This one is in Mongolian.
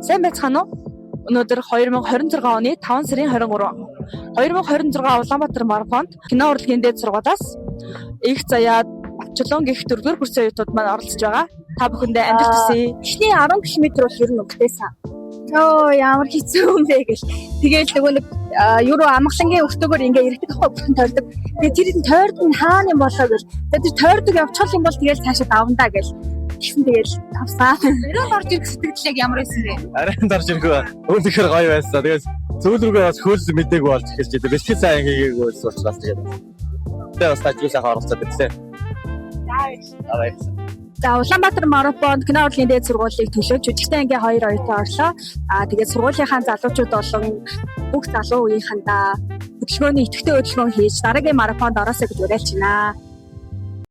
Сайн байцгаана уу? Өнөөдөр 2026 оны 5 сарын 23. 2026 Улаанбаатар марафонд кино урлагийн дээд сургуулиас их заяад Батчулуун гэх 4-р курсын оюутнууд маань оролцож байгаа. Та бүхэндээ амжилт хүсье. Эхний 10 км бол ер нь өвдөөсөн. Йоо ямар хэцүү юм бэ гэл. Тэгээл нөгөө нэг юу амгалангийн өртөгөөр ингээ ирдэг авах бүхэн тойрдог. Тэгээ тэр нь тойрд нь хаана юм болоо гэл. Тэр тойрдог явчихвал юм бол тэгээл цаашаа давандаа гэл. Тэгсэн тэгээл тавсаа. Өрөөнд орж ирэх сэтгэл яг ямар байсан бэ? Арайнд орж ирэхгүй өөрөөр гоё байсан. Тэгээд сүүл рүүгээ бас хөөс мэдээг болж ирж байгаа. Бэлтгэл сайн хийгээгүй болсон учраас тэгээд. Тэгээд бас тажиг сайхан оролцоод ирсэн. За Улаанбаатар марафонд кино урлагийн дээд сургуулийг төлөөж жүжигтэй ангийн 2 оюутан орлоо. Тэгээд сургуулийнхаа залуучууд болон бүх залуу үеийнхэндээ хөдөлгөөний идэвхтэй хөдөлгөөн хийж дараагийн марафонд ороосоо гэж уриалж байна.